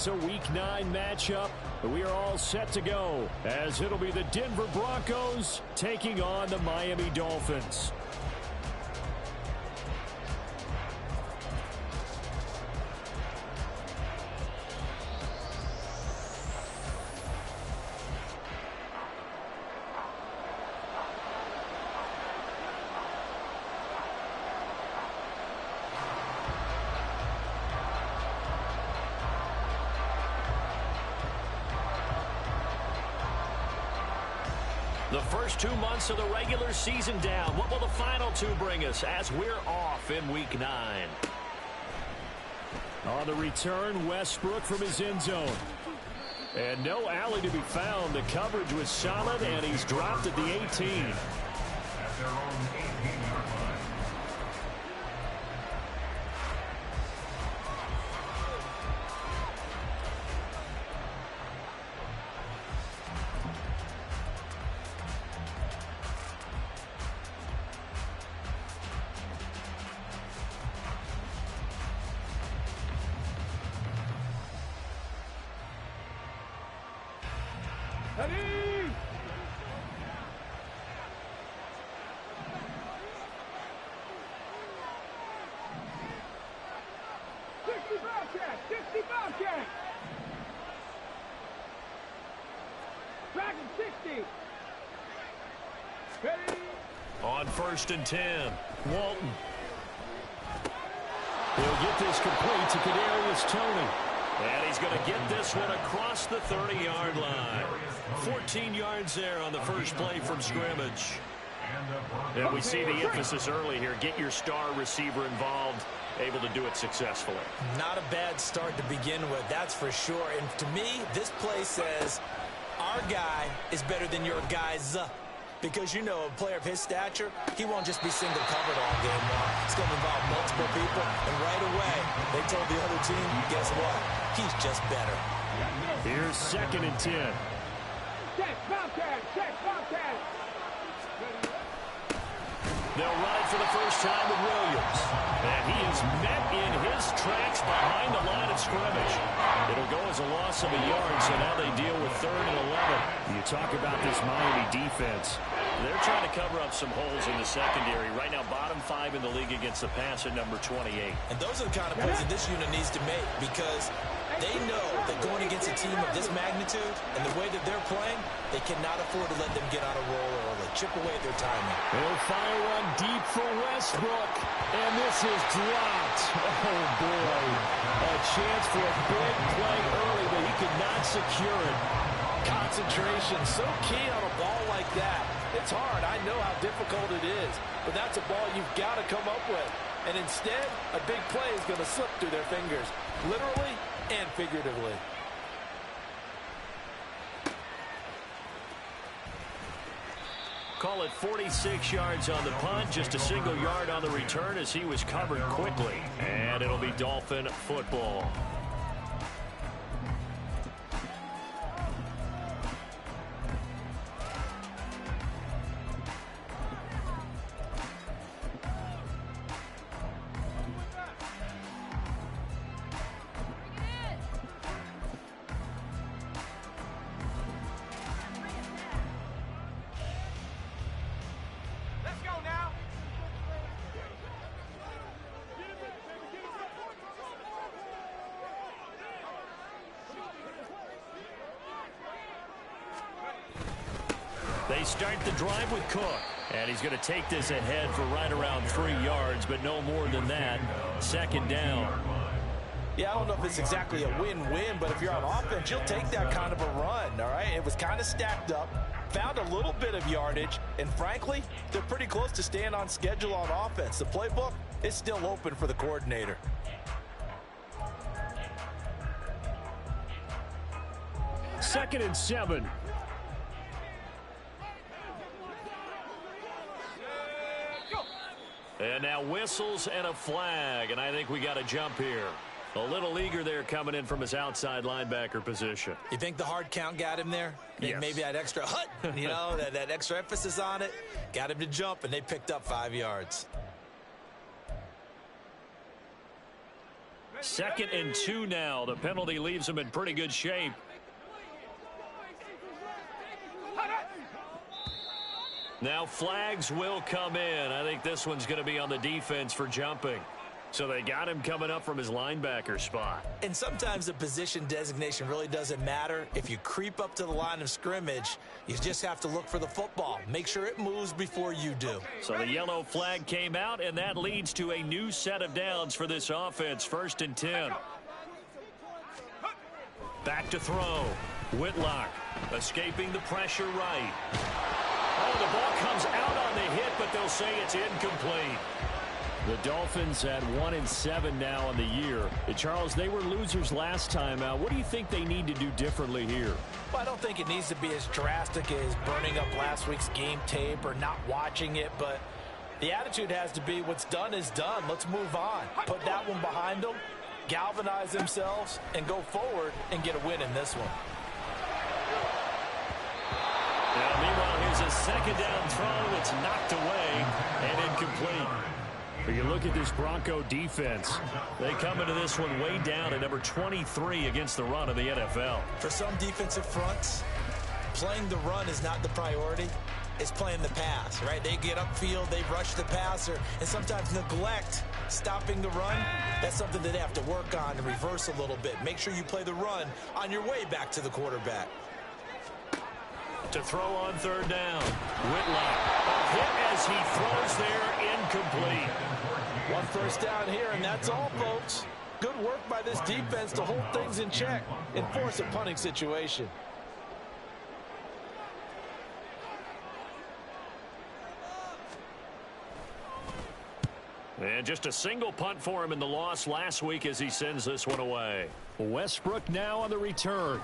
It's a Week 9 matchup. We are all set to go as it'll be the Denver Broncos taking on the Miami Dolphins. The first 2 months of the regular season down. What will the final 2 bring us as we're off in Week 9? On the return, Westbrook from his end zone. And no alley to be found. The coverage was solid, and he's dropped at the 18. At their own 18-yard line. On 1st and 10. Walton. He'll get this complete to Kadarius Toney. And he's going to get this one across the 30-yard line. 14 yards there on the first play from scrimmage. And we see the emphasis early here. Get your star receiver involved, able to do it successfully. Not a bad start to begin with, that's for sure. And to me, this play says our guy is better than your guy's. Because, you know, a player of his stature, he won't just be single covered all game long. It's going to involve multiple people. And right away, they told the other team, guess what? He's just better. Here's 2nd and 10. Check, Bobcat, check, Bobcat. They'll run it for the first time with Williams. And he is met in his tracks behind the line of scrimmage. It'll go as a loss of a yard, so now they deal with 3rd and 11. You talk about this Miami defense. They're trying to cover up some holes in the secondary. Right now, bottom 5 in the league against the pass at number 28. And those are the kind of plays that this unit needs to make because they know that going against a team of this magnitude and the way that they're playing, they cannot afford to let them get on a roll early. Chip away at their timing. They'll fire one deep for Westbrook. And this is dropped. Oh, boy. A chance for a big play early, but he could not secure it. Concentration, so key on a ball like that. It's hard. I know how difficult it is. But that's a ball you've got to come up with. And instead, a big play is going to slip through their fingers. Literally and figuratively. Call it 46 yards on the punt, just a single yard on the return as he was covered quickly. And it'll be Dolphin football. They start the drive with Cook. And he's going to take this ahead for right around 3 yards, but no more than that. 2nd down. Yeah, I don't know if it's exactly a win-win, but if you're on offense, you'll take that kind of a run, all right? It was kind of stacked up, found a little bit of yardage, and frankly, they're pretty close to staying on schedule on offense. The playbook is still open for the coordinator. Second and 7. And now whistles and a flag, and I think we got a jump here. A little eager there coming in from his outside linebacker position. You think the hard count got him there? Yes. Maybe that extra hut, you know, that extra emphasis on it. Got him to jump, and they picked up 5 yards. 2nd and 2 now. The penalty leaves them in pretty good shape. Now flags will come in. I think this one's going to be on the defense for jumping. So they got him coming up from his linebacker spot. And sometimes the position designation really doesn't matter. If you creep up to the line of scrimmage, you just have to look for the football. Make sure it moves before you do. So the yellow flag came out, and that leads to a new set of downs for this offense. 1st and 10. Back to throw. Whitlock escaping the pressure right. Oh, the ball comes out on the hit, but they'll say it's incomplete. The Dolphins at 1-7 now on the year. Charles, they were losers last time out. What do you think they need to do differently here? Well, I don't think it needs to be as drastic as burning up last week's game tape or not watching it, but the attitude has to be what's done is done. Let's move on. Put that one behind them, galvanize themselves, and go forward and get a win in this one. Now, meanwhile, here's a 2nd down throw. It's knocked away and incomplete. But you look at this Bronco defense. They come into this one way down at number 23 against the run of the NFL. For some defensive fronts, playing the run is not the priority. It's playing the pass, right? They get upfield, they rush the passer, and sometimes neglect stopping the run. That's something that they have to work on and reverse a little bit. Make sure you play the run on your way back to the quarterback. To throw on 3rd down. Whitlock. A hit as he throws there, incomplete. 1 first down here, and that's all, folks. Good work by this defense to hold things in check and force a punting situation. And just a single punt for him in the loss last week as he sends this one away. Westbrook now on the return.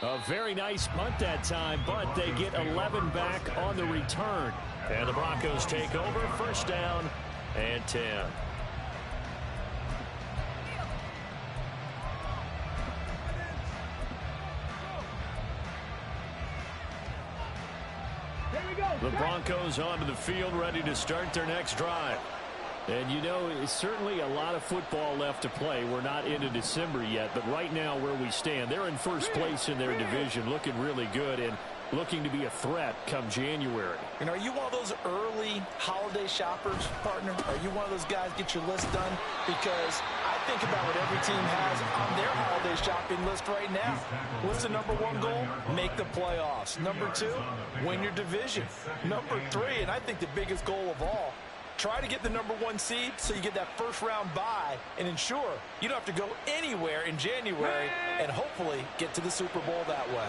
A very nice punt that time, but they get 11 back on the return. And the Broncos take over, 1st down and 10. The Broncos onto the field, ready to start their next drive. And, you know, it's certainly a lot of football left to play. We're not into December yet, but right now where we stand, they're in 1st place in their division, looking really good and looking to be a threat come January. And are you one of those early holiday shoppers, partner? Are you one of those guys get your list done? Because I think about what every team has on their holiday shopping list right now. What's the number 1 goal? Make the playoffs. Number 2, win your division. Number 3, and I think the biggest goal of all, try to get the number 1 seed so you get that 1st round bye and ensure you don't have to go anywhere in January and hopefully get to the Super Bowl that way.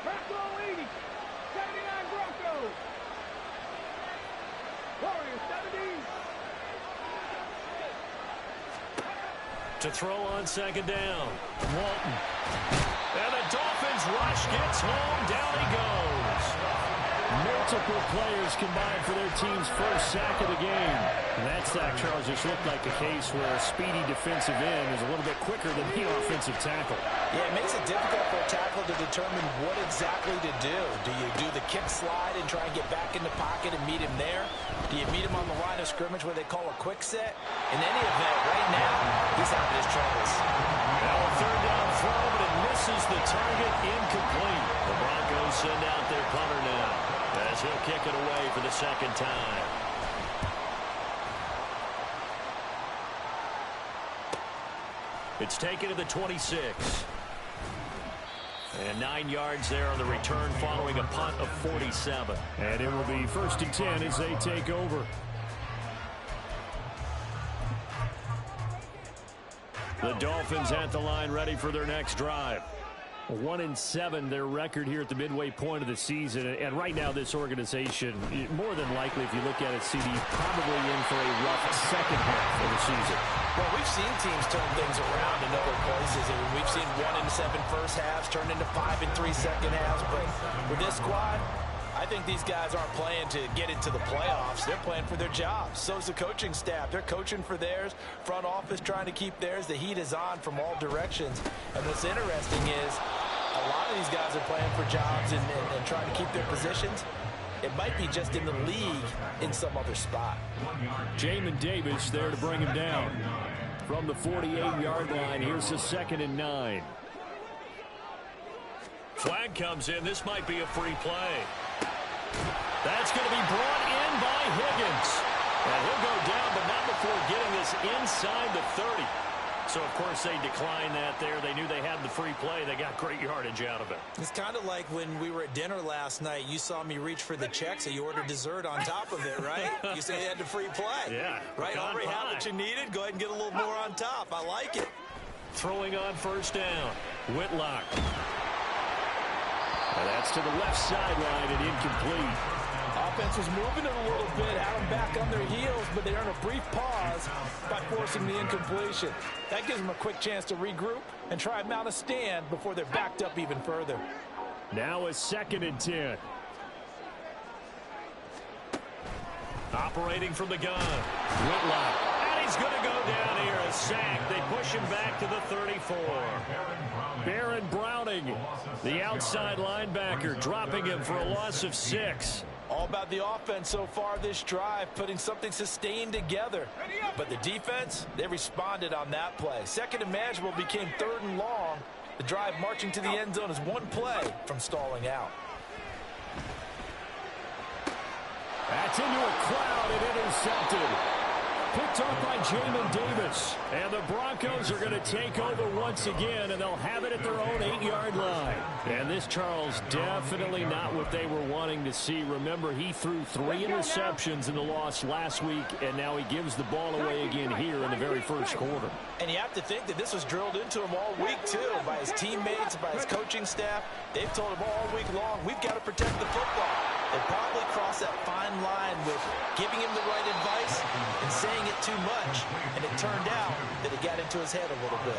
Bronco 80, 79 Broncos. Warriors 70. To throw on 2nd down. Walton. And the Dolphins rush gets home. Down he goes. Multiple players combined for their team's 1st sack of the game. And that sack, Charles, just looked like a case where a speedy defensive end is a little bit quicker than the offensive tackle. Yeah, it makes it difficult for a tackle to determine what exactly to do. Do you do the kick slide and try and get back in the pocket and meet him there? Do you meet him on the line of scrimmage where they call a quick set? In any event, right now, he's having his troubles. Now a 3rd down throw, but it misses the target, incomplete. The Broncos send out their punter now, as he'll kick it away for the 2nd time. It's taken to the 26. And 9 yards there on the return following a punt of 47. And it will be 1st and 10 as they take over. The Dolphins at the line ready for their next drive. 1-7 their record here at the midway point of the season, and right now this organization, more than likely, if you look at it, CD, probably in for a rough 2nd half of the season. Well, we've seen teams turn things around in other places. I mean, we've seen 1-7 first halves turn into 5-3 second halves, but with this squad, I think these guys aren't playing to get into the playoffs. They're playing for their jobs. So's the coaching staff. They're coaching for theirs. Front office trying to keep theirs. The heat is on from all directions. And what's interesting is a lot of these guys are playing for jobs and trying to keep their positions. It might be just in the league in some other spot. Jamin Davis there to bring him down. From the 48-yard line, here's a 2nd and 9. Flag comes in. This might be a free play. That's going to be brought in by Higgins. And he'll go down, but not before getting this inside the 30. So, of course, they declined that there. They knew they had the free play. They got great yardage out of it. It's kind of like when we were at dinner last night. You saw me reach for the check, so you ordered dessert on top of it, right? You said you had the free play. Yeah. Right, already had what you needed. Go ahead and get a little more on top. I like it. Throwing on first down. Whitlock. And that's to the left sideline and incomplete. Offense was moving it a little bit, had them back on their heels, but they earned a brief pause by forcing the incompletion. That gives them a quick chance to regroup and try and mount a stand before they're backed up even further. Now a 2nd and 10. Operating from the gun. Whitlock. And he's going to go down here. A sack. They push him back to the 34. Baron Browning, the outside linebacker, dropping him for a loss of 6. All about the offense so far this drive, putting something sustained together. But the defense, they responded on that play. 2nd and manageable became 3rd and long. The drive marching to the end zone is one play from stalling out. That's into a crowd and intercepted. Picked up by Jamin Davis. And the Broncos are going to take over once again, and they'll have it at their own 8-yard line. And this, Charles, definitely not what they were wanting to see. Remember, he threw 3 interceptions in the loss last week, and now he gives the ball away again here in the very first quarter. And you have to think that this was drilled into him all week, too, by his teammates, by his coaching staff. They've told him all week long, we've got to protect the football. They probably crossed that fine line with giving him the right advice and saying it too much, and it turned out that it got into his head a little bit.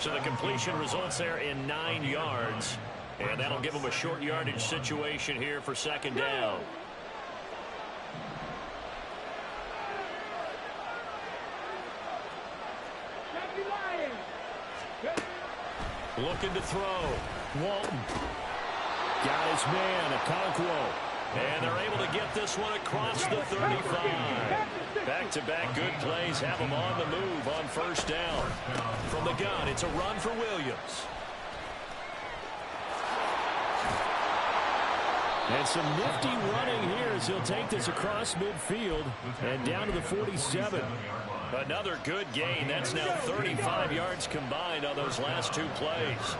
So the completion results there in 9 yards, and that'll give him a short yardage situation here for 2nd down. Looking to throw. Walton got his man, Okonkwo. And they're able to get this one across the 35. Back-to-back good plays have them on the move on first down. From the gun, it's a run for Williams. And some nifty running here as he'll take this across midfield and down to the 47. Another good gain. That's now 35 yards combined on those last 2 plays.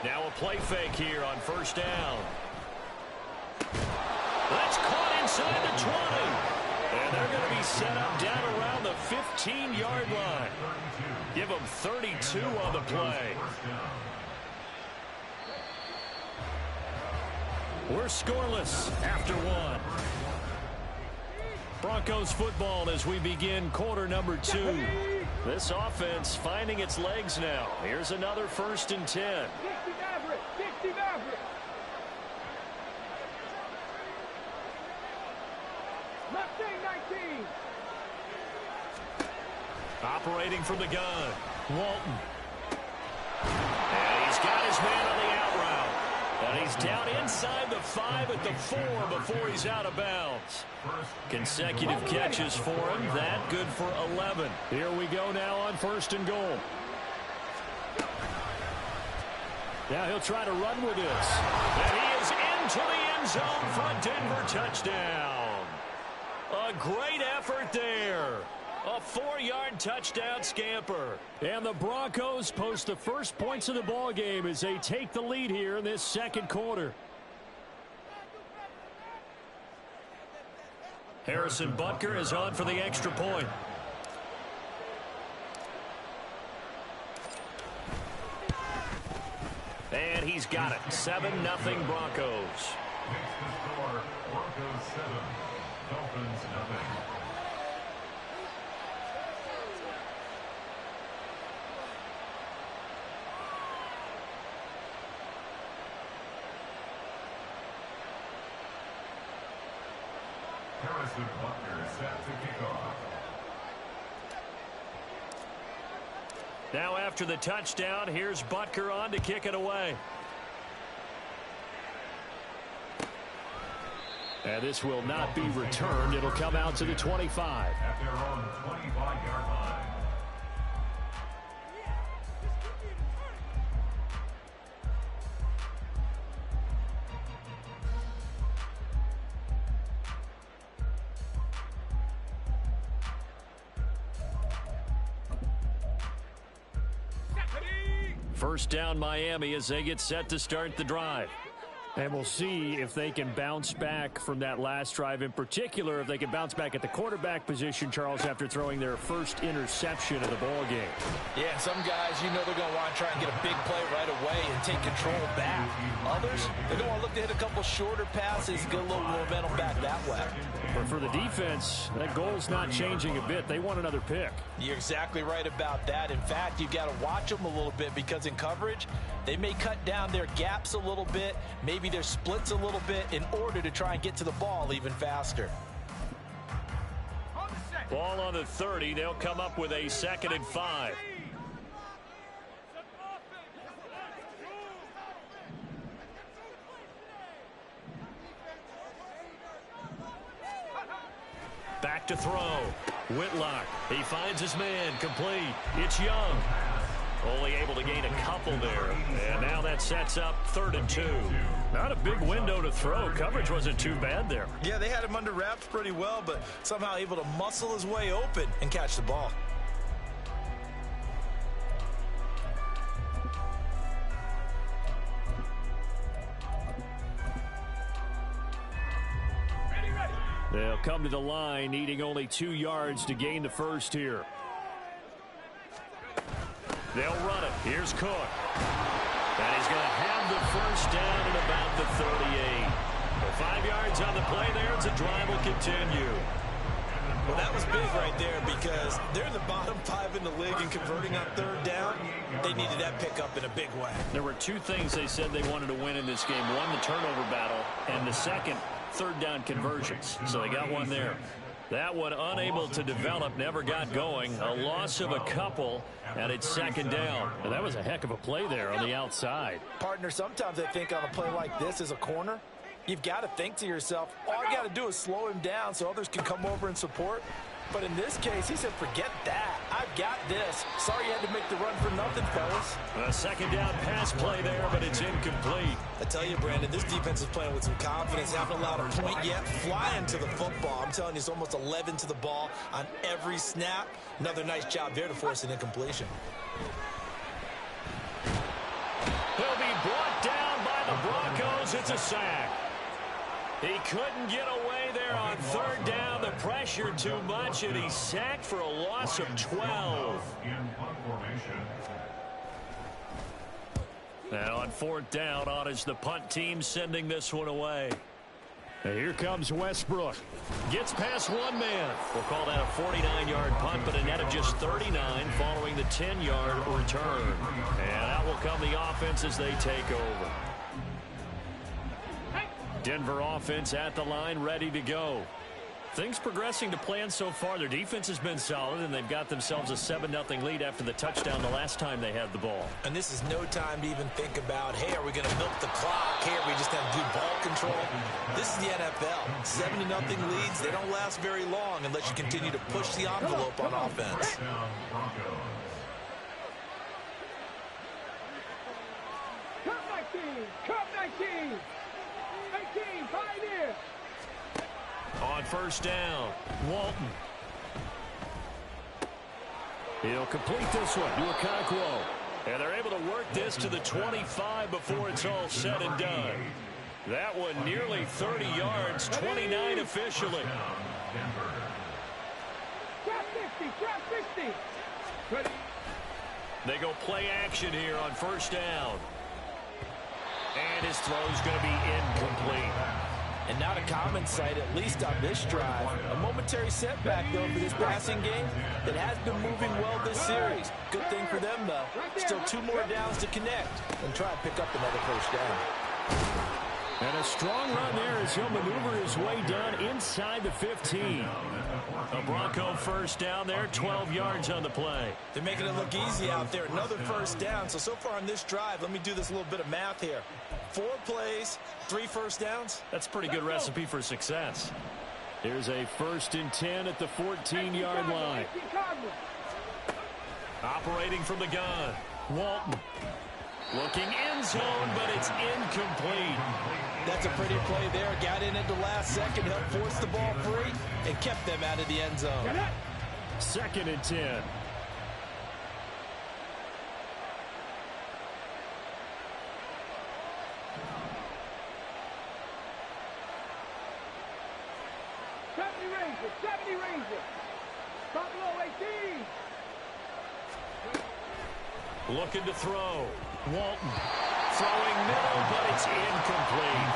Now a play fake here on first down. That's caught inside the 20. And they're going to be set up down around the 15-yard line. Give them 32 on the play. We're scoreless after 1. Broncos football as we begin quarter number 2. This offense finding its legs now. Here's another 1st and 10. Operating from the gun. Walton. And he's got his man on the out route. And he's down inside the 5 at the 4 before he's out of bounds. Consecutive catches for him. That good for 11. Here we go now on 1st and goal. Now he'll try to run with this. And he is into the end zone for a Denver touchdown. A great effort there. A 4-yard touchdown scamper. And the Broncos post the first points of the ball game as they take the lead here in this 2nd quarter. Harrison Butker is on for the extra point. And he's got it. 7-0 Broncos. Makes the score Broncos 7, Dolphins 0. Harrison Butker set to kick off. Now after the touchdown, here's Butker on to kick it away. And this will not be returned. It'll come out to the 25. At their own 25-yard line. First down Miami as they get set to start the drive. And we'll see if they can bounce back from that last drive. In particular, if they can bounce back at the quarterback position, Charles, after throwing their first interception of the ball game. Yeah, some guys, you know they're going to want to try and get a big play right away and take control back. Others, they're going to want to look to hit a couple shorter passes, get a little momentum back that way. But for the defense, that goal's not changing a bit. They want another pick. You're exactly right about that. In fact, you've got to watch them a little bit because in coverage, they may cut down their gaps a little bit, maybe their splits a little bit in order to try and get to the ball even faster. Ball on the 30. They'll come up with a 2nd and 5. Back to throw. Whitlock. He finds his man. Complete. It's Young. Only able to gain a couple there. And now that sets up 3rd and 2. Not a big window to throw. Coverage wasn't too bad there. Yeah, they had him under wraps pretty well, but somehow able to muscle his way open and catch the ball. They'll come to the line, needing only 2 yards to gain the first here. They'll run it. Here's Cook. And he's going to have the first down at about the 38. Well, 5 yards on the play there as the drive will continue. Well, that was big right there because they're in the bottom 5 in the league and converting on 3rd down. They needed that pickup in a big way. There were 2 things they said they wanted to win in this game. One, the turnover battle, and the second, 3rd down conversions. So they got one there. That one unable to develop, never got going. A loss of a couple, and it's 2nd down. And that was a heck of a play there on the outside. Partner, sometimes I think on a play like this as a corner, you've got to think to yourself, all I got to do is slow him down so others can come over and support. But in this case, he said, forget that. I've got this. Sorry you had to make the run for nothing, fellas. A 2nd down pass play there, but it's incomplete. I tell you, Brandon, this defense is playing with some confidence. Haven't allowed a point yet. Flying to the football. I'm telling you, it's almost 11 to the ball on every snap. Another nice job there to force an incompletion. He'll be brought down by the Broncos. It's a sack. He couldn't get away there on 3rd down. The pressure too much, and he's sacked for a loss of 12. Now on 4th down, on is the punt team sending this one away. And here comes Westbrook. Gets past one man. We'll call that a 49-yard punt, but a net of just 39 following the 10-yard return. And out will come the offense as they take over. Denver offense at the line, ready to go. Things progressing to plan so far. Their defense has been solid, and they've got themselves a 7-0 lead after the touchdown the last time they had the ball. And this is no time to even think about, hey, are we going to milk the clock? Hey, are we just going to do ball control? This is the NFL. 7-0 leads, they don't last very long unless you continue to push the envelope on offense. Cut 19! Cut 19! 19, Pioneer! On 1st down, Walton. He'll complete this one to Okonkwo. And they're able to work this to the 25 before it's all said and done. That one nearly 30 yards, 29 officially. Drop 50! Drop 50! Ready? They go play action here on 1st down. And his throw's going to be incomplete. And not a common sight, at least on this drive. A momentary setback, though, for this passing game that has been moving well this series. Good thing for them, though. Still 2 more downs to connect and try and pick up another 1st down. And a strong run there as he'll maneuver his way down inside the 15. A Bronco first down there, 12 yards on the play. They're making it look easy out there. Another first down. So far on this drive, let me do this little bit of math here. 4 plays, 3 first downs. That's a pretty good recipe for success. Here's a 1st and 10 at the 14-yard line. Operating from the gun, Walton. Looking end zone, but it's incomplete. That's a pretty play there. Got in at the last second, helped force the ball free, and kept them out of the end zone. 2nd and 10. Looking to throw. Walton throwing middle, but it's incomplete.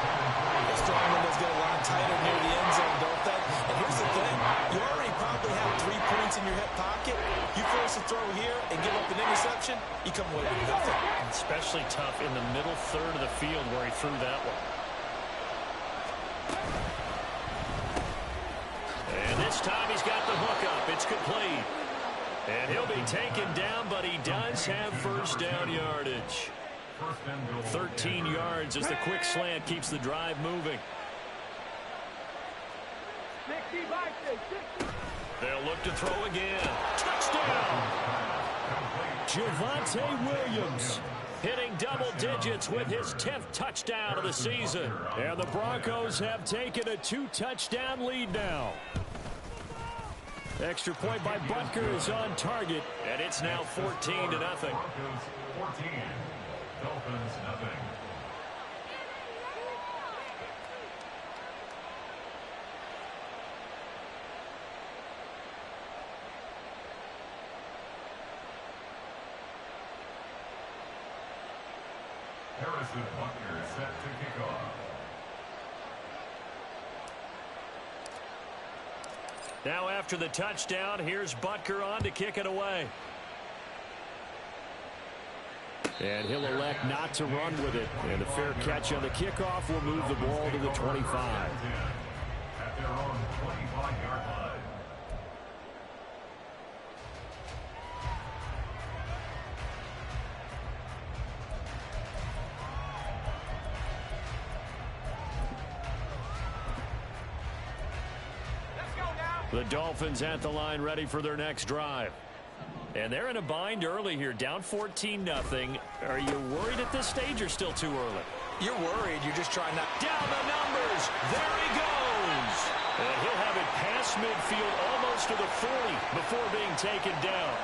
This throwing window's get a lot tighter near the end zone, don't they? And here's the thing. You already probably have 3 points in your hip pocket. You force a throw here and give up an interception, you come away with nothing. Especially tough in the middle third of the field where he threw that one. And this time he's got the hook up. It's complete. And he'll be taken down, but he does have first down yardage. 13 yards as the quick slant keeps the drive moving. They'll look to throw again. Touchdown! Javonte Williams hitting double digits with his 10th touchdown of the season. And the Broncos have taken a 2-touchdown lead now. Extra point by Butker is on target, and it's now 14-0. Broncos 14, Dolphins nothing. Harrison Butker set to kick off. Now after the touchdown, here's Butker on to kick it away. And he'll elect not to run with it. And a fair catch on the kickoff will move the ball to the 25. At their own 25-yard line. The Dolphins at the line ready for their next drive. And they're in a bind early here, down 14-0. Are you worried at this stage or still too early? You're worried. You're just trying not. Down the numbers. There he goes. And he'll have it past midfield almost to the 40 before being taken down.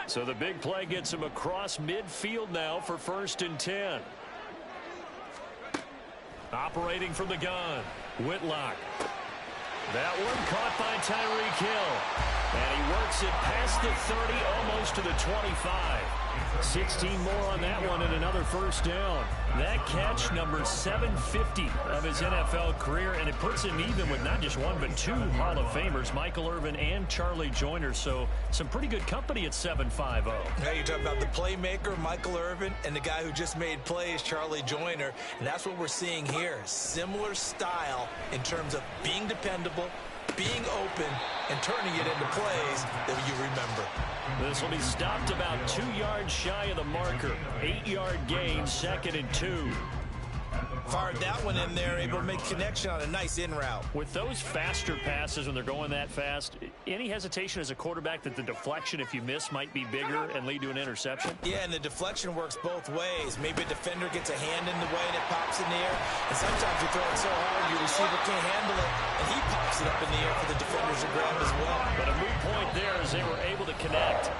So the big play gets him across midfield now for 1st and 10. Operating from the gun, Whitlock. That one caught by Tyreek Hill. And he works it past the 30, almost to the 25. 16 more on that one and another first down. That catch, number 750 of his NFL career, and it puts him even with not just one but 2 Hall of Famers, Michael Irvin and Charlie Joyner. So some pretty good company at 7.50. Now you're talking about the playmaker, Michael Irvin, and the guy who just made plays, Charlie Joyner. And that's what we're seeing here. Similar style in terms of being dependable, being open, and turning it into plays that you remember. This will be stopped about 2 yards shy of the marker. 8-yard gain, 2nd and 2. Fired that one in there, able to make connection on a nice in route. With those faster passes when they're going that fast, any hesitation as a quarterback that the deflection, if you miss, might be bigger and lead to an interception? Yeah, and the deflection works both ways. Maybe a defender gets a hand in the way and it pops in the air. And sometimes you throw it so hard your receiver can't handle it, and he pops it up in the air for the defenders to grab as well. But a moot point there as they were able to connect.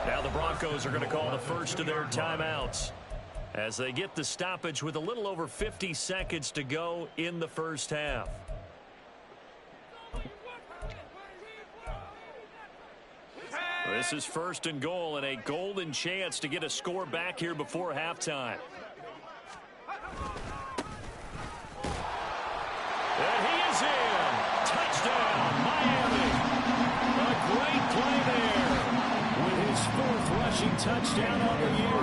Now the Broncos are going to call the first of their timeouts as they get the stoppage with a little over 50 seconds to go in the first half. This is 1st and goal and a golden chance to get a score back here before halftime. his 4th rushing touchdown on the year.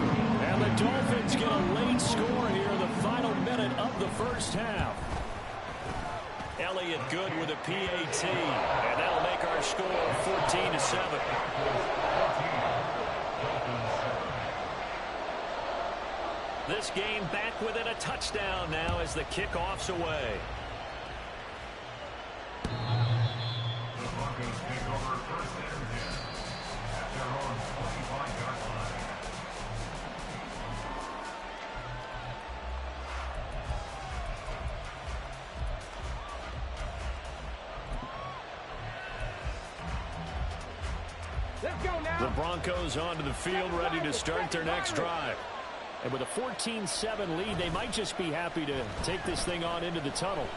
And the Dolphins get a late score here in the final minute of the first half. Elliott good with a PAT, and that'll make our score 14-7. This game back within a touchdown now as the kickoff's away. The Broncos take over first and 10 at their own 25-yard line. Let's go now. The Broncos onto the field ready to start their next drive. And with a 14-7 lead, they might just be happy to take this thing on into the tunnel.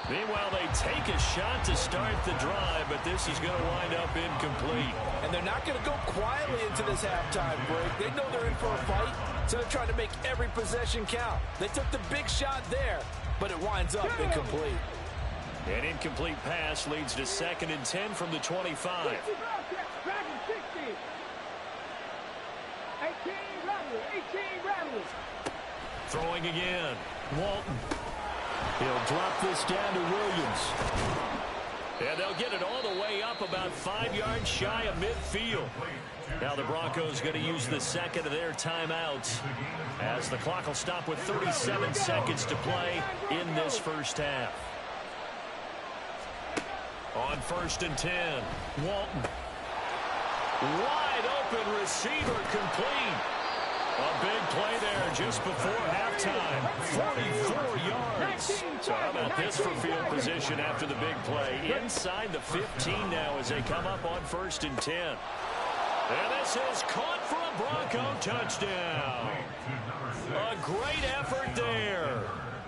Meanwhile, they take a shot to start the drive, but this is going to wind up incomplete. And they're not going to go quietly into this halftime break. They know they're in for a fight, so they're trying to make every possession count. They took the big shot there, but it winds up incomplete. An incomplete pass leads to 2nd and 10 from the 25. 18 Rattlers. Throwing again. Walton. He'll drop this down to Williams. And they'll get it all the way up about 5 yards shy of midfield. Now the Broncos going to use the second of their timeouts as the clock will stop with 37 seconds to play in this first half. On 1st and 10, Walton. wide open receiver complete. A big play there just before halftime. 44 yards. So how about this for field position after the big play? Inside the 15 now as they come up on 1st and 10. And this is caught for a Bronco touchdown. A great effort there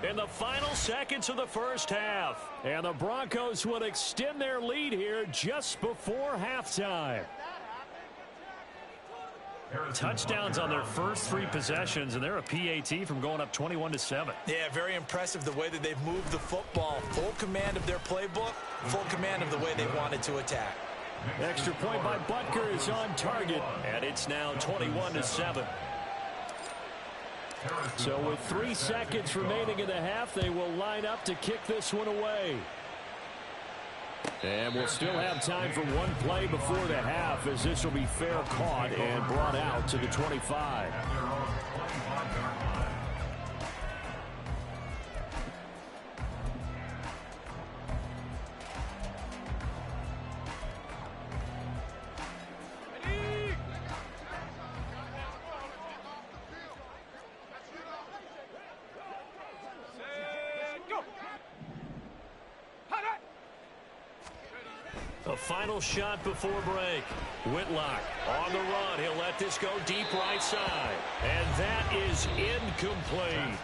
in the final seconds of the first half. And the Broncos will extend their lead here just before halftime. Touchdowns on their first 3 possessions, and they're a PAT from going up 21-7. Yeah, very impressive the way that they've moved the football. Full command of their playbook, full command of the way they wanted to attack. Extra point by Butker is on target. And it's now 21-7. So with 3 seconds remaining in the half, they will line up to kick this one away. And we'll still have time for one play before the half, as this will be fair caught and brought out to the 25. A final shot before break. Whitlock on the run. He'll let this go deep right side. And that is incomplete.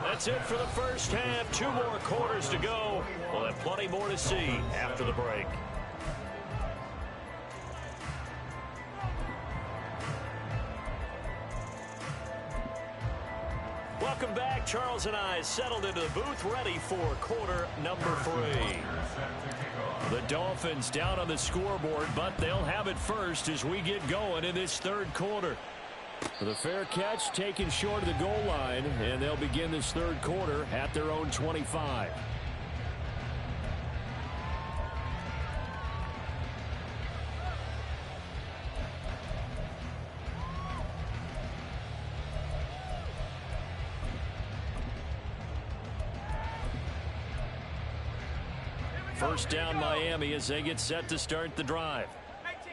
That's it for the first half. 2 more quarters to go. We'll have plenty more to see after the break. Welcome back. Charles and I settled into the booth, ready for quarter number 3. The Dolphins down on the scoreboard, but they'll have it first as we get going in this 3rd quarter. The fair catch taken short of the goal line, and they'll begin this 3rd quarter at their own 25. First down Miami as they get set to start the drive.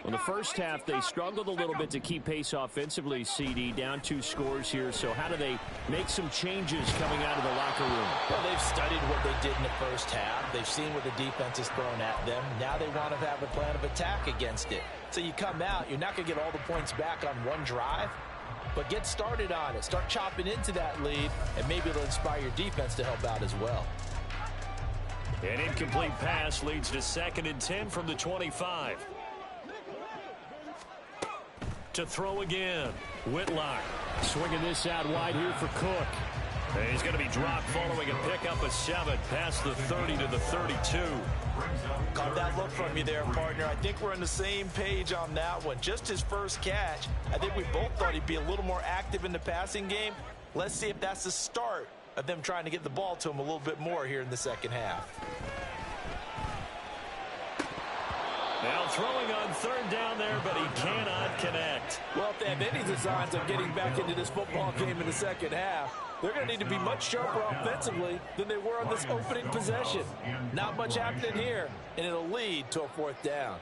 In the first half, they struggled a little bit to keep pace offensively, CD, down 2 scores here. So how do they make some changes coming out of the locker room? Well, they've studied what they did in the first half. They've seen what the defense has thrown at them. Now they want to have a plan of attack against it. So you come out, you're not going to get all the points back on one drive, but get started on it. Start chopping into that lead, and maybe it'll inspire your defense to help out as well. An incomplete pass leads to 2nd and 10 from the 25. To throw again. Whitlock swinging this out wide here for Cook. And he's going to be dropped following a pickup of 7 past the 30 to the 32. Caught that look from you there, partner. I think we're on the same page on that one. Just his first catch. I think we both thought he'd be a little more active in the passing game. Let's see if that's the start of them trying to get the ball to him a little bit more here in the second half. Now throwing on third down there, but he cannot connect. Well, if they have any designs of getting back into this football game in the second half, they're going to need to be much sharper offensively than they were on this opening possession. Not much happening here, and it'll lead to a fourth down.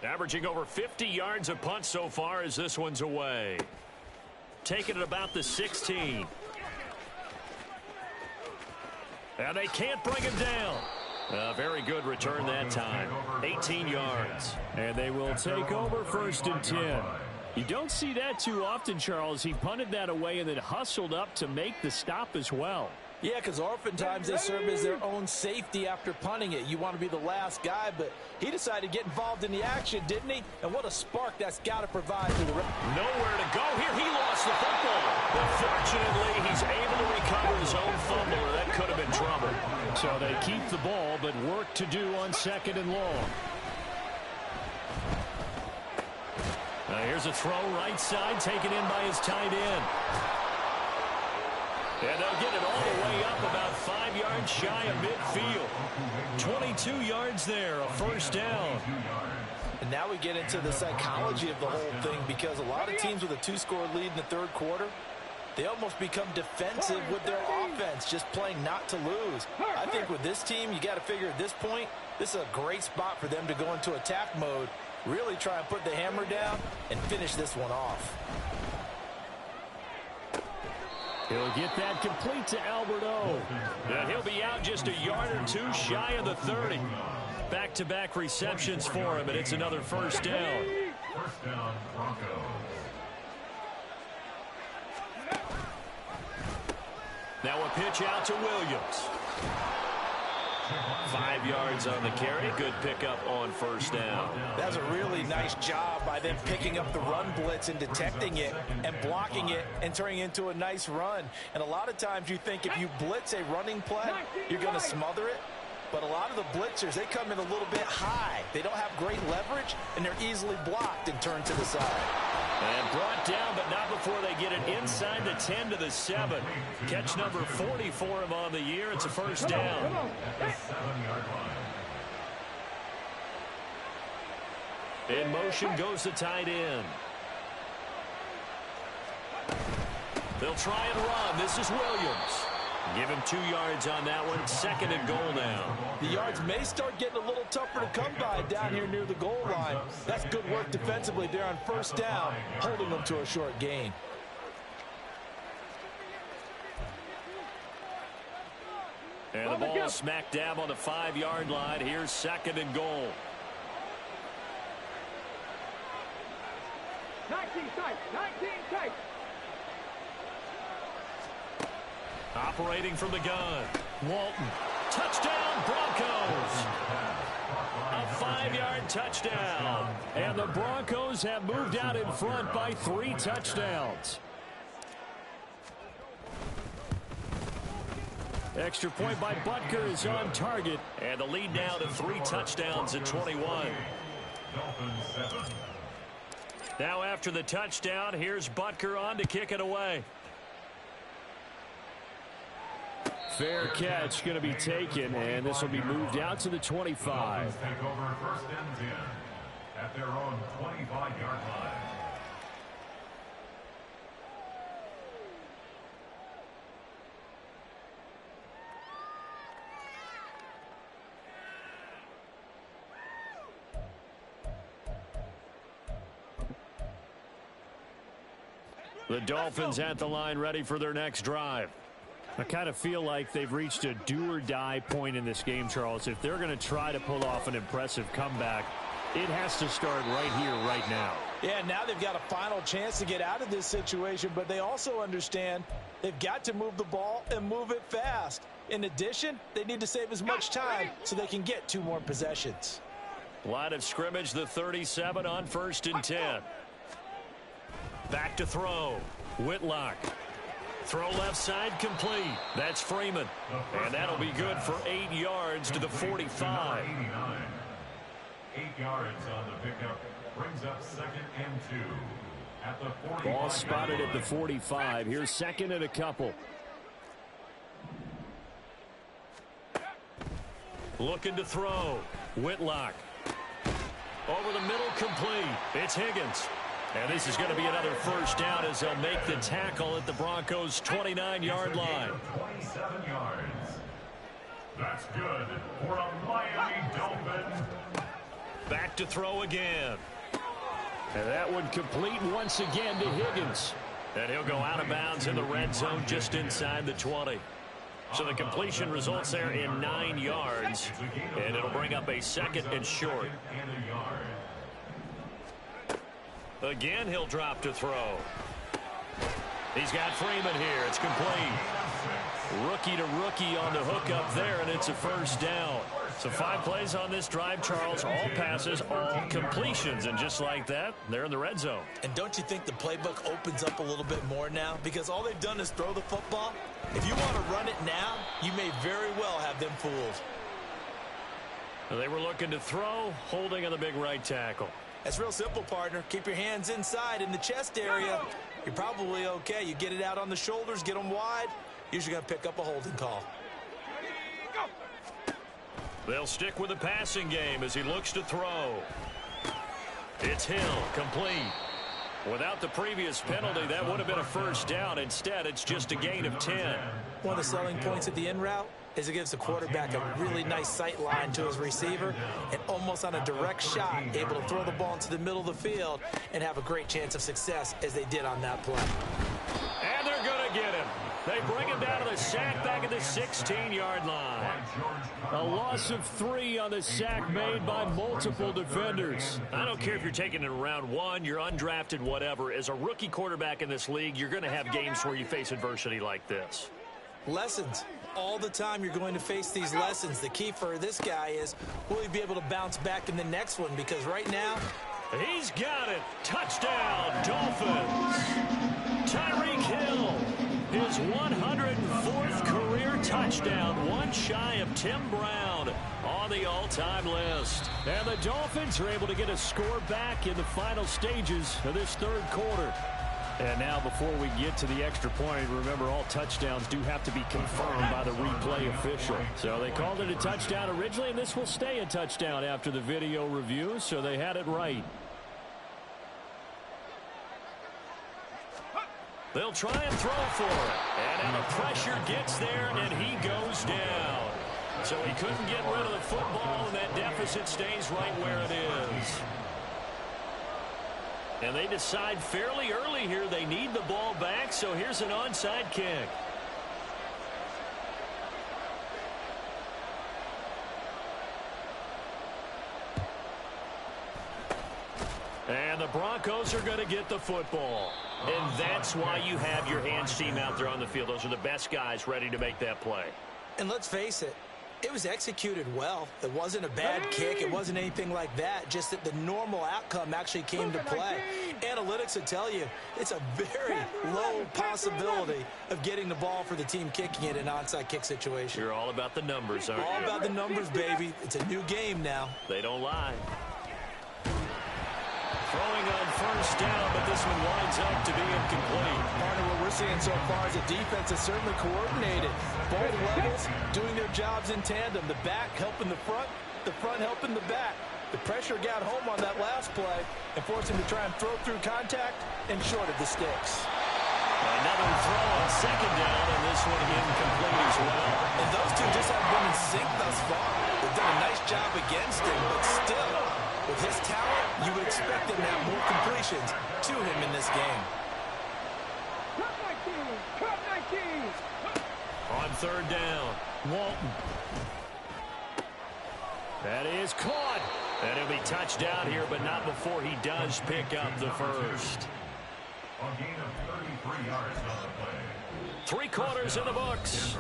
Averaging over 50 yards a punt so far as this one's away. Taking it about the 16. And they can't bring him down. A very good return that time. 18 yards. And they will take over 1st and 10. You don't see that too often, Charles. He punted that away and then hustled up to make the stop as well. Yeah, because oftentimes they serve as their own safety after punting it. You want to be the last guy, but he decided to get involved in the action, didn't he? And what a spark that's got to provide for the rest. Nowhere to go here. He lost the football. But fortunately, he's able to recover his own fumble, or that could have been trouble. So they keep the ball, but work to do on 2nd and long. Here's a throw right side, taken in by his tight end. And they'll get it all the way up about 5 yards shy of midfield. 22 yards there, a 1st down. And now we get into the psychology of the whole thing, because a lot of teams with a 2-score lead in the third quarter, they almost become defensive with their offense, just playing not to lose. I think with this team, you got to figure at this point, this is a great spot for them to go into attack mode, really try and put the hammer down and finish this one off. He'll get that complete to Alberto. And he'll be out just a yard or 2 shy of the 30. Back-to-back receptions for him, and it's another 1st down. 1st down, Broncos. Now a pitch out to Williams. 5 yards on the carry. Good pickup on 1st down. That's a really nice job by them picking up the run blitz and detecting it and blocking it and turning it into a nice run. And a lot of times you think if you blitz a running play, you're going to smother it. But a lot of the blitzers, they come in a little bit high. They don't have great leverage, and they're easily blocked and turned to the side. And brought down, but not before they get it inside the 10 to the 7. Catch number 40 for him on the year. It's a 1st down. In motion goes the tight end. They'll try and run. This is Williams. Give him 2 yards on that one. 2nd and goal now. The yards may start getting a little tougher to come by down here near the goal line. That's good work defensively there on 1st down, holding them to a short gain. And the ball smack dab on the 5-yard line. Here's 2nd and goal. 19 tight, 19 tight. Operating from the gun. Walton. Touchdown, Broncos. A 5-yard touchdown. And the Broncos have moved out in front by 3 touchdowns. Extra point by Butker is on target. And the lead now to 3 touchdowns at 21. Now after the touchdown, here's Butker on to kick it away. Fair catch going to be taken, and this will be moved out to the 25. Take over 1st and 10 at their own 25-yard line. The Dolphins at the line, ready for their next drive. I kind of feel like they've reached a do-or-die point in this game, Charles. If they're going to try to pull off an impressive comeback, it has to start right here, right now. Yeah, now they've got a final chance to get out of this situation, but they also understand they've got to move the ball and move it fast. In addition, they need to save as much time so they can get 2 more possessions. Line of scrimmage, the 37 on 1st and 10. Back to throw. Whitlock. Throw left side complete. That's Freeman. And that'll be good for 8 yards to the 45. 8 yards on the pickup. Brings up 2nd and 2. At the 45. Ball spotted at the 45. Here's 2nd and a couple. Looking to throw. Whitlock. Over the middle, complete. It's Higgins. And this is going to be another first down as they'll make the tackle at the Broncos' 29-yard line. 27 yards. That's good for a Miami Dolphin. Back to throw again. And that one complete once again to Higgins. And he'll go out of bounds in the red zone just inside the 20. So the completion results there in 9 yards. And it'll bring up a 2nd and short. Again, he'll drop to throw. He's got Freeman here. It's complete. Rookie to rookie on the hook up there, and it's a first down. So 5 plays on this drive, Charles. All passes, all completions. And just like that, they're in the red zone. And don't you think the playbook opens up a little bit more now? Because all they've done is throw the football. If you want to run it now, you may very well have them fooled. They were looking to throw, holding on the big right tackle. That's real simple, partner. Keep your hands inside in the chest area. You're probably okay. You get it out on the shoulders, get them wide. Usually going to pick up a holding call. They'll stick with the passing game as he looks to throw. It's Hill, complete. Without the previous penalty, that would have been a first down. Instead, it's just a gain of 10. One of the selling points of the in route is it gives the quarterback a really nice sight line to his receiver and almost on a direct shot, able to throw the ball into the middle of the field and have a great chance of success as they did on that play. And they're going to get him. They bring him down to the sack back at the 16-yard line. A loss of 3 on the sack made by multiple defenders. I don't care if you're taking it in round 1, you're undrafted, whatever. As a rookie quarterback in this league, you're going to have games where you face adversity like this. Lessons. All the time you're going to face these lessons. The key for this guy is, will he be able to bounce back in the next one? Because right now, he's got it. Touchdown, Dolphins. Tyreek Hill, his 104th career touchdown, one shy of Tim Brown on the all-time list. And the Dolphins are able to get a score back in the final stages of this third quarter. And now before we get to the extra point, remember all touchdowns do have to be confirmed by the replay official. So they called it a touchdown originally, and this will stay a touchdown after the video review, so they had it right. They'll try and throw for it. And now the pressure gets there, and he goes down. So he couldn't get rid of the football, and that deficit stays right where it is. And they decide fairly early here they need the ball back, so here's an onside kick. And the Broncos are going to get the football. And that's why you have your hands team out there on the field. Those are the best guys ready to make that play. and let's face it, it was executed well. It wasn't a bad kick. It wasn't anything like that. Just that the normal outcome actually came to play. Analytics will tell you it's a very low possibility of getting the ball for the team kicking it in an onside kick situation. You're all about the numbers, aren't you? All about the numbers, baby. It's a new game now. They don't lie. Throwing on first down, but this one winds up to be incomplete. Partner, what we're seeing so far is the defense is certainly coordinated. Both levels doing their jobs in tandem. The back helping the front helping the back. The pressure got home on that last play and forced him to try and throw through contact and short of the sticks. Another throw on second down, and this one incomplete as well. And those two just haven't been in sync thus far. They've done a nice job against him, but still, with his talent, you would expect him to have more completions to him in this game. Cut 19! On third down, Walton. that is caught. And he'll be touched down here, but not before he does pick up the first. A gain of 33 yards on the play. 3 quarters in the books.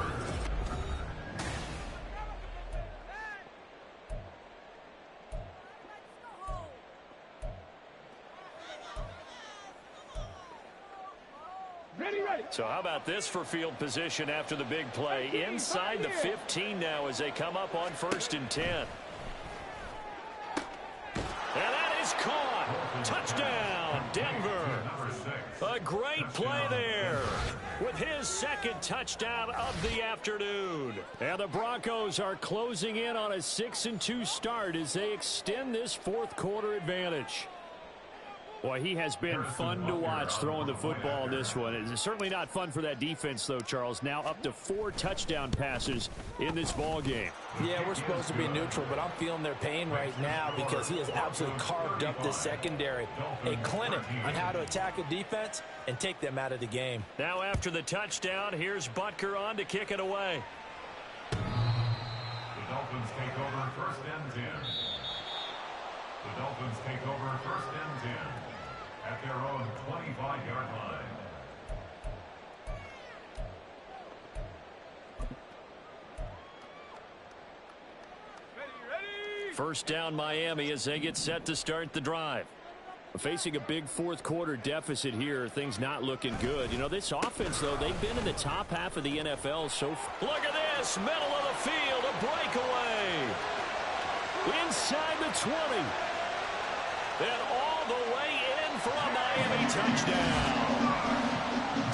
So how about this for field position after the big play? Inside the 15 now as they come up on 1st and 10. And that is caught. Touchdown, Denver. A great play there with his 2nd touchdown of the afternoon. And the Broncos are closing in on a 6-2 start as they extend this 4th quarter advantage. Boy, he has been fun to watch throwing the football in this one. It's certainly not fun for that defense, though, Charles. Now up to 4 touchdown passes in this ball game. Yeah, we're supposed to be neutral, but I'm feeling their pain right now because he has absolutely carved up this secondary. A clinic on how to attack a defense and take them out of the game. Now after the touchdown, here's Butker on to kick it away. The Dolphins take over 1st and 10. The Dolphins take over 1st and 10 at their own 25-yard line. First down Miami as they get set to start the drive. Facing a big 4th quarter deficit here, things not looking good. You know, this offense, though, they've been in the top half of the NFL so far. Look at this, middle of the field, a breakaway. Inside the 20. And all the way in for a Miami touchdown.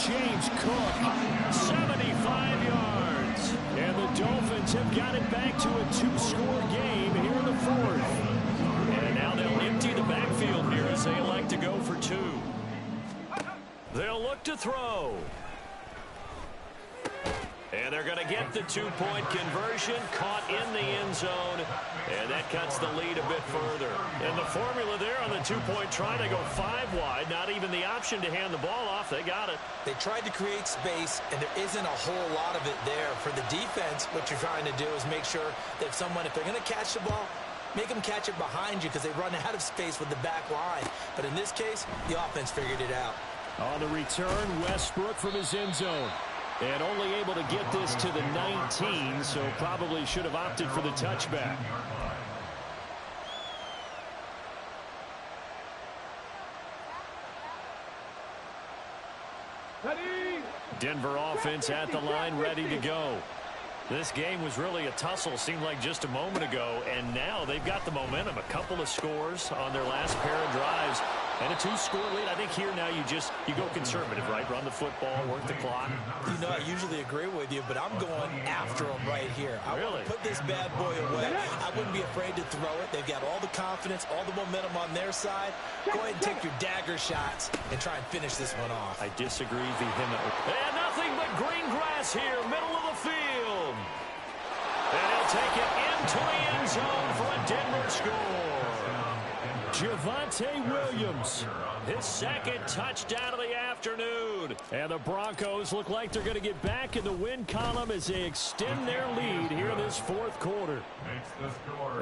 James Cook, 75 yards. And the Dolphins have got it back to a 2-score game here in the 4th. And now they'll empty the backfield here as they elect to go for 2. They'll look to throw. And they're going to get the 2-point conversion, caught in the end zone, and that cuts the lead a bit further. And the formula there on the 2-point try, they go 5 wide, not even the option to hand the ball off. They got it. They tried to create space, and there isn't a whole lot of it there. For the defense, what you're trying to do is make sure that if they're going to catch the ball, make them catch it behind you because they run out of space with the back line. But in this case, the offense figured it out. On the return, Westbrook from his end zone. And only able to get this to the 19, so probably should have opted for the touchback. Denver offense at the line, ready to go. This game was really a tussle, seemed like just a moment ago, and now they've got the momentum. A couple of scores on their last pair of drives, and a 2-score lead. I think here now you go conservative, right? Run the football, work the clock. You know, I usually agree with you, but I'm going after them right here. I want to put this bad boy away. I wouldn't be afraid to throw it. They've got all the confidence, all the momentum on their side. Go ahead and take your dagger shots and try and finish this one off. I disagree vehemently. And nothing but green grass here, middle of the field. And he'll take it into the end zone for a Denver score. Javonte Williams, his 2nd touchdown of the afternoon. And the Broncos look like they're going to get back in the win column as they extend their lead here in this 4th quarter.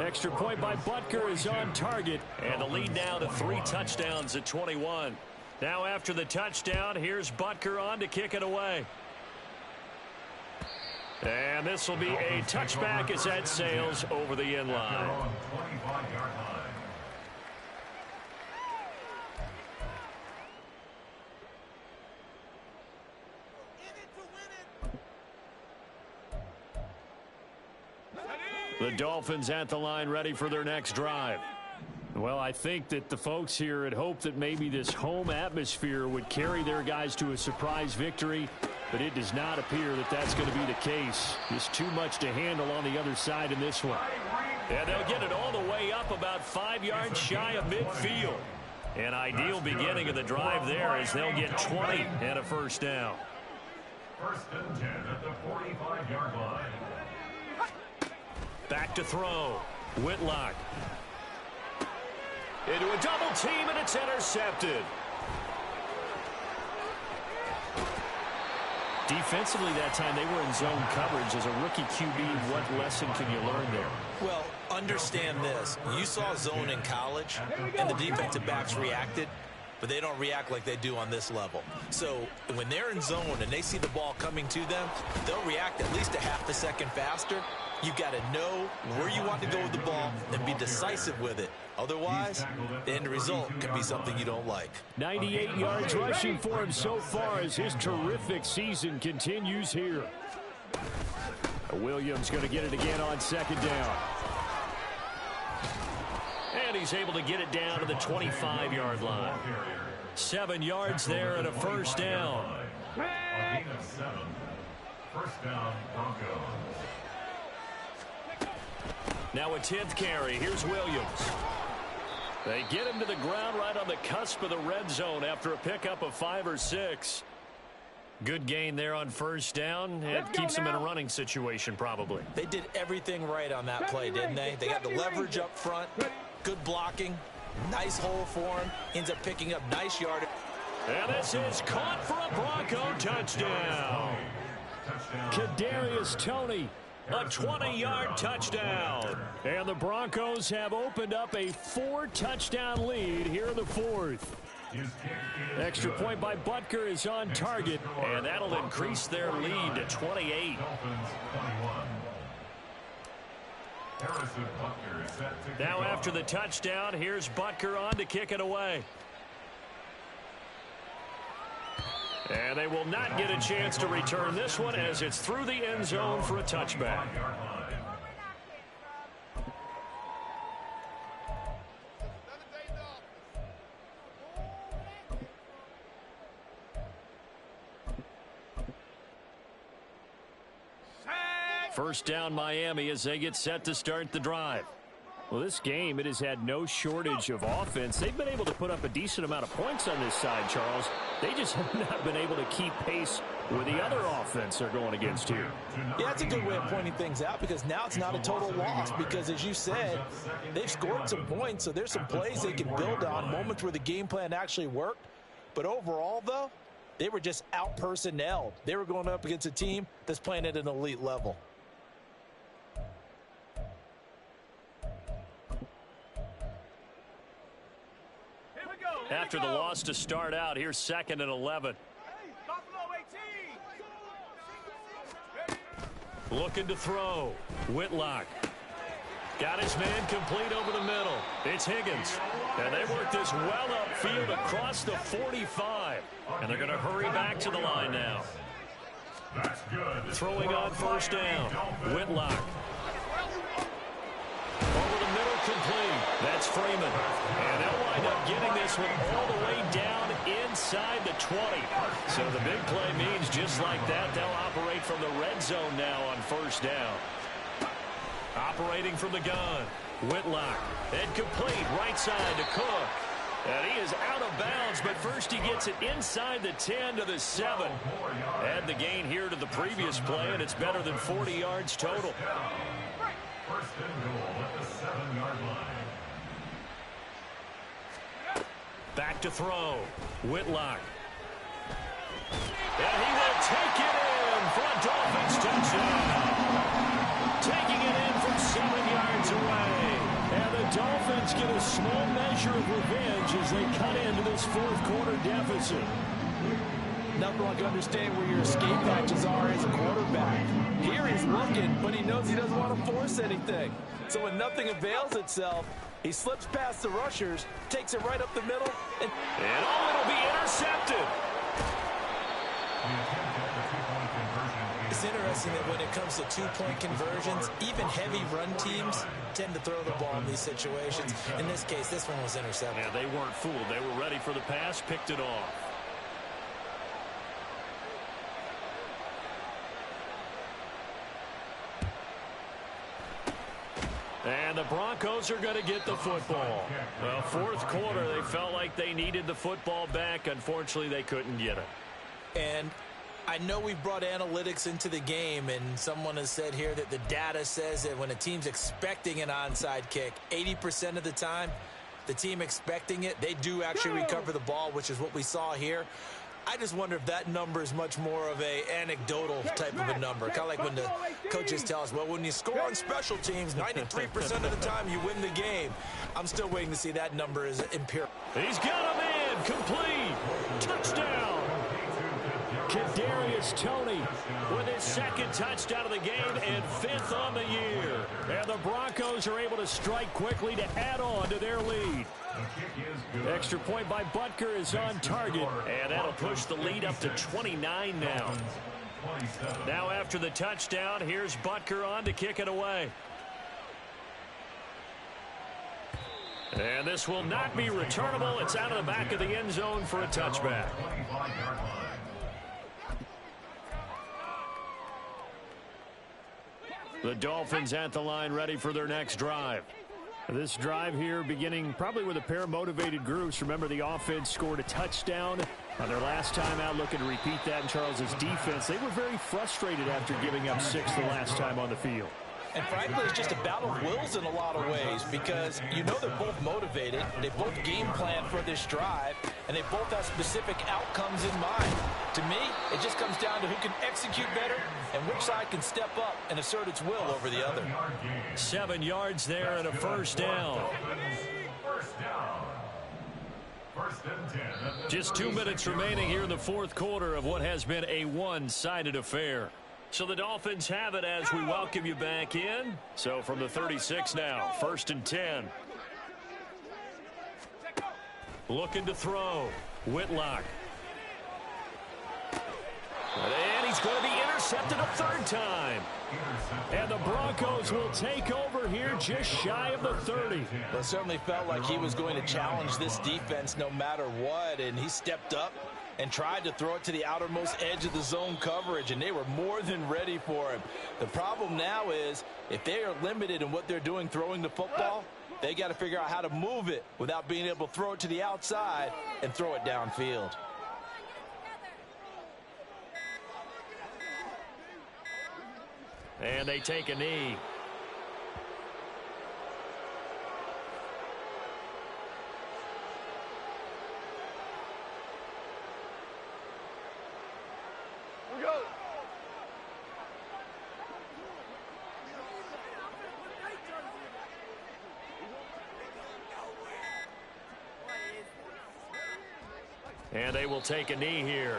Extra point by Butker is on target. And the lead now to 3 touchdowns at 21. Now after the touchdown, here's Butker on to kick it away. And this will be a touchback as that sails over the end line. The Dolphins at the line, ready for their next drive. Well, I think that the folks here had hoped that maybe this home atmosphere would carry their guys to a surprise victory, but it does not appear that that's going to be the case. Just too much to handle on the other side in this one. And they'll get it all the way up about 5 yards shy of midfield. An ideal beginning of the drive there as they'll get 20 and a first down. 1st and 10 at the 45-yard line. Back to throw. Whitlock. Into a double team, and it's intercepted. Defensively that time, they were in zone coverage. As a rookie QB, what lesson can you learn there? Well, understand this. You saw zone in college, and the defensive backs reacted, but they don't react like they do on this level. So when they're in zone and they see the ball coming to them, they'll react at least a half a second faster. You've got to know where you want to go with the ball and be decisive with it. Otherwise, the end result could be something you don't like. 98 yards rushing for him so far as his terrific season continues here. Williams going to get it again on second down. And he's able to get it down to the 25-yard line. 7 yards there and a first down. A gain of 7. First down, Broncos. Now a 10th carry. Here's Williams. They get him to the ground right on the cusp of the red zone after a pickup of 5 or 6. Good gain there on first down. It keeps him in a running situation probably. They did everything right on that play, didn't they? They got the leverage up front, good blocking, nice hole for him, ends up picking up nice yardage. And this is caught for a Bronco touchdown. Kadarius Toney. A 20-yard touchdown. And the Broncos have opened up a 4-touchdown lead here in the fourth. Extra point by Butker is on target. And that'll increase their lead to 28. Now after the touchdown, here's Butker on to kick it away. And they will not get a chance to return this one as it's through the end zone for a touchback. First down Miami as they get set to start the drive. Well, this game, it has had no shortage of offense. They've been able to put up a decent amount of points on this side, Charles. They just have not been able to keep pace with the other offense they're going against here. Yeah, that's a good way of pointing things out because now it's not a total loss because, as you said, they've scored some points, so there's some plays they can build on, moments where the game plan actually worked. But overall, though, they were just out-personnelled. They were going up against a team that's playing at an elite level. After the loss to start out, here's 2nd and 11. Looking to throw. Whitlock. Got his man complete over the middle. It's Higgins. And they work this well upfield across the 45. And they're going to hurry back to the line now. Throwing on first down. Whitlock. Over the middle, complete. That's Freeman. And they'll wind up getting this one all the way down inside the 20. So the big play means just like that, they'll operate from the red zone now on first down. Operating from the gun. Whitlock. And complete right side to Cook. And he is out of bounds, but first he gets it inside the 10 to the 7. Add the gain here to the previous play, and it's better than 40 yards total. First and goal at the 7-yard line. Back to throw. Whitlock. And he will take it in for a Dolphins touchdown. Taking it in from 7 yards away. And the Dolphins get a small measure of revenge as they cut into this fourth-quarter deficit. Nothing like understanding where your escape hatches are as a quarterback. Here he's looking, but he knows he doesn't want to force anything. So when nothing avails itself, he slips past the rushers, takes it right up the middle, and it'll be intercepted. It's interesting that when it comes to two-point conversions, even heavy run teams tend to throw the ball in these situations. In this case, this one was intercepted. Yeah, they weren't fooled. They were ready for the pass, picked it off. And the Broncos are going to get the football. Well, fourth quarter, they felt like they needed the football back. Unfortunately, they couldn't get it. And I know we've brought analytics into the game, and someone has said here that the data says that when a team's expecting an onside kick, 80% of the time, the team expecting it, they do actually recover the ball, which is what we saw here. I just wonder if that number is much more of a anecdotal type of a number. Kind of like when the coaches tell us, well, when you score on special teams, 93% of the time you win the game. I'm still waiting to see that number is empirical. He's got him in. Complete. Touchdown. Kadarius Toney with his second touchdown of the game and 5th on the year. And the Broncos are able to strike quickly to add on to their lead. Extra point by Butker is on target. And that'll push the lead up to 29 now. Now after the touchdown, here's Butker on to kick it away. And this will not be returnable. It's out of the back of the end zone for a touchback. The Dolphins at the line ready for their next drive. This drive here beginning probably with a pair of motivated groups. Remember, the offense scored a touchdown on their last time out, looking to repeat that in Charles's defense. They were very frustrated after giving up 6 the last time on the field. And frankly, it's just a battle of wills in a lot of ways because you know they're both motivated. They both game plan for this drive, and they both have specific outcomes in mind. To me, it just comes down to who can execute better and which side can step up and assert its will over the other. 7 yards there and a first down. Just 2 minutes remaining here in the fourth quarter of what has been a one-sided affair. So the Dolphins have it as we welcome you back in. So from the 36 now, 1st and 10. Looking to throw. Whitlock. And he's going to be intercepted a 3rd time. And the Broncos will take over here just shy of the 30. Well, it certainly felt like he was going to challenge this defense no matter what, and he stepped up and tried to throw it to the outermost edge of the zone coverage, and they were more than ready for him. The problem now is if they are limited in what they're doing throwing the football, they got to figure out how to move it without being able to throw it to the outside and throw it downfield. And they take a knee. And they will take a knee here.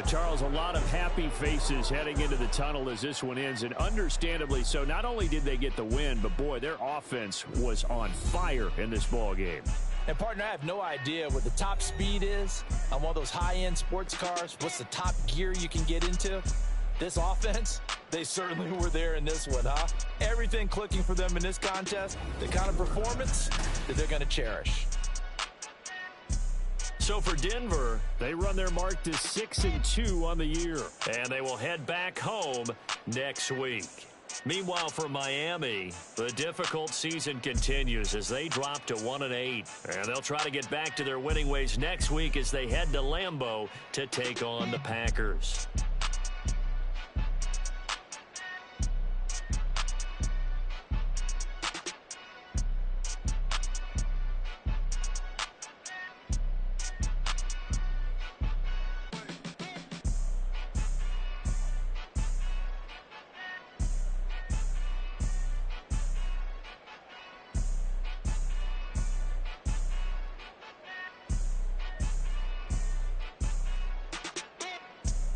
Charles, a lot of happy faces heading into the tunnel as this one ends, and understandably so. Not only did they get the win, but boy, their offense was on fire in this ball game. And partner, I have no idea what the top speed is on one of those high-end sports cars. What's the top gear you can get into? This offense, they certainly were there in this one, huh? Everything clicking for them in this contest, the kind of performance that they're going to cherish. So for Denver, they run their mark to 6-2 on the year. And they will head back home next week. Meanwhile, for Miami, the difficult season continues as they drop to 1-8. And they'll try to get back to their winning ways next week as they head to Lambeau to take on the Packers.